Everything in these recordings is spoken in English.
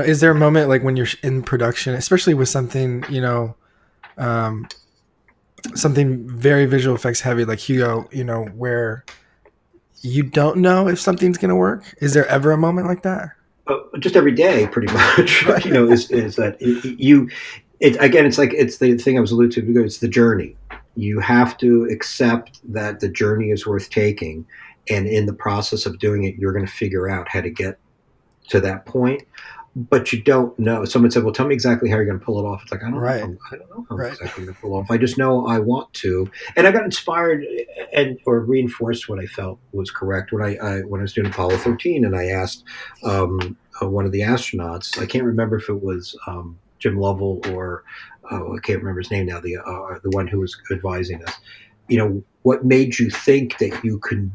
is there a moment like when you're in production, especially with something, um, something very visual effects heavy like Hugo, where you don't know if something's going to work? Is there ever a moment like that? Just every day, pretty much. Right. Is that you? It again. It's like it's the thing I was alluding to because it's the journey. You have to accept that the journey is worth taking, and in the process of doing it, you're going to figure out how to get to that point. But you don't know. Someone said, "Well, tell me exactly how you're going to pull it off." It's like Right. I don't know how I'm Right. exactly going to pull it off. I just know I want to, and I got inspired and or reinforced what I felt was correct when I was doing Apollo 13, and I asked one of the astronauts. I can't remember if it was Jim Lovell or I can't remember his name now. The one who was advising us. What made you think that you can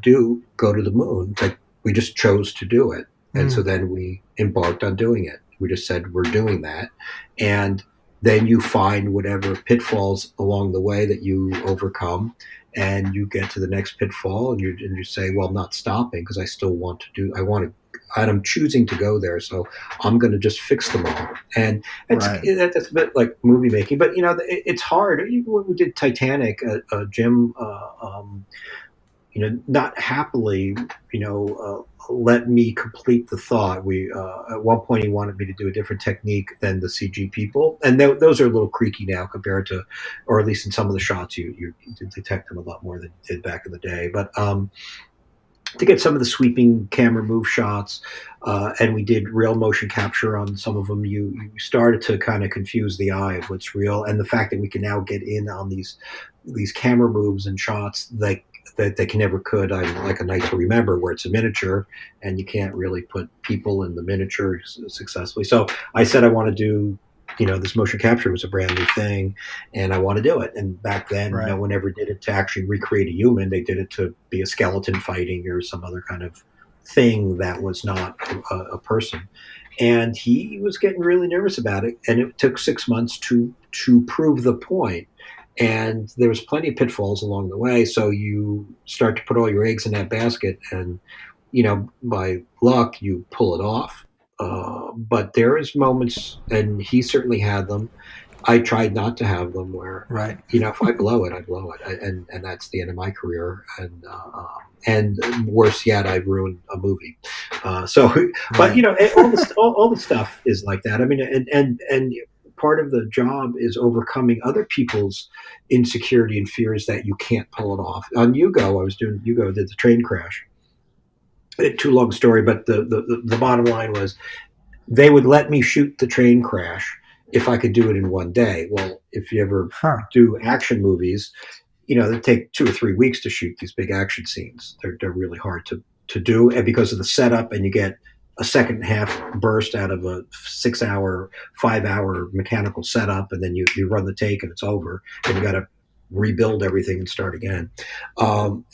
go to the moon? It's like we just chose to do it, and so Mm, then we embarked on doing it. We just said we're doing that, and then you find whatever pitfalls along the way that you overcome, and you get to the next pitfall, and you say, "Well, I'm not stopping because I still want to do. I want to." And I'm choosing to go there, so I'm going to just fix them all. And right. that's a bit like movie making, but it's hard. Even when we did Titanic, Jim not happily, let me complete the thought. We At one point he wanted me to do a different technique than the CG people, and those are a little creaky now compared to, or at least in some of the shots, you detect them a lot more than you did back in the day. But to get some of the sweeping camera move shots, and we did real motion capture on some of them. You started to kind of confuse the eye of what's real, and the fact that we can now get in on these camera moves and shots that they can never could. I'm like A Night to Remember, where it's a miniature, and you can't really put people in the miniature successfully. So I said I want to do. This motion capture was a brand new thing, and I want to do it. And back then, no Right. one ever did it to actually recreate a human. They did it to be a skeleton fighting or some other kind of thing that was not a person. And he was getting really nervous about it. And it took 6 months to prove the point. And there was plenty of pitfalls along the way. So you start to put all your eggs in that basket, and by luck, you pull it off. But there is moments, and he certainly had them. I tried not to have them where, Right. if I blow it, I blow it, and that's the end of my career. And worse yet, I've ruined a movie. So, but Right. all the stuff is like that. I mean, and part of the job is overcoming other people's insecurity and fears that you can't pull it off. On Yugo, I was doing Yugo, did the train crash. Too long story, but the bottom line was they would let me shoot the train crash if I could do it in one day. Well, if you ever Huh. do action movies, they take 2 or 3 weeks to shoot these big action scenes. They're really hard to do, and because of the setup, and you get a second and a half burst out of a 6 hour, 5 hour mechanical setup, and then you run the take and it's over, and you got to rebuild everything and start again.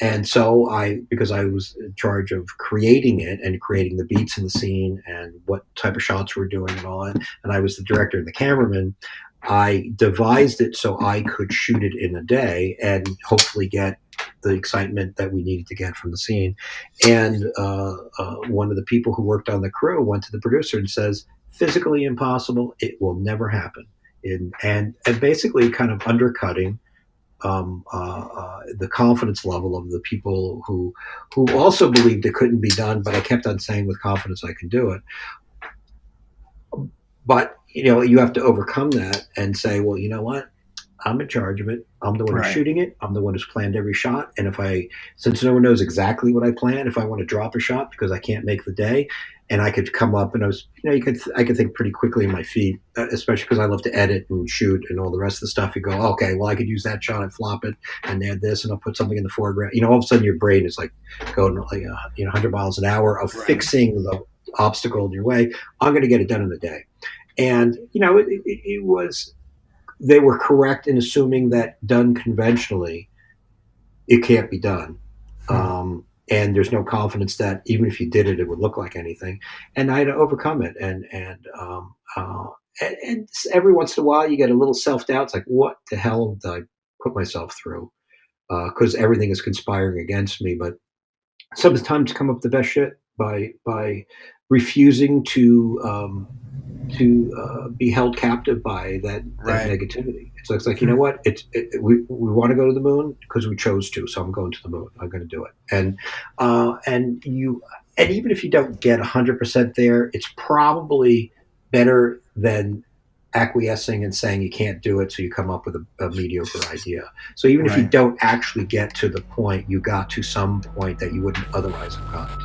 And so because I was in charge of creating it and creating the beats in the scene and what type of shots we're doing and all that, and I was the director and the cameraman. I devised it so I could shoot it in a day and hopefully get the excitement that we needed to get from the scene. And one of the people who worked on the crew went to the producer and says, "Physically impossible. It will never happen." And basically, kind of undercutting the confidence level of the people who also believed it couldn't be done. But I kept on saying with confidence I can do it. But you have to overcome that and say, well, you know what? I'm in charge of it. I'm the one who's Right. shooting it. I'm the one who's planned every shot. And since no one knows exactly what I plan, if I want to drop a shot because I can't make the day, and I could come up and I could think pretty quickly on my feet, especially because I love to edit and shoot and all the rest of the stuff. You go, okay, well, I could use that shot and flop it and add this, and I'll put something in the foreground. All of a sudden your brain is like going like 100 miles an hour of Right. fixing the obstacle in your way. I'm going to get it done in a day. And it was they were correct in assuming that done conventionally, it can't be done. Hmm. And there's no confidence that even if you did it, it would look like anything. And I had to overcome it. And every once in a while, you get a little self doubt. It's like, what the hell did I put myself through? Because everything is conspiring against me. But sometimes come up with the best shit by refusing to be held captive by that Right. negativity. It's like, you know Hmm. what? We want to go to the moon because we chose to, so I'm going to the moon. I'm going to do it. And even if you don't get 100% there, it's probably better than acquiescing and saying you can't do it, so you come up with a mediocre idea. So even if you Right. don't actually get to the point, you got to some point that you wouldn't otherwise have gotten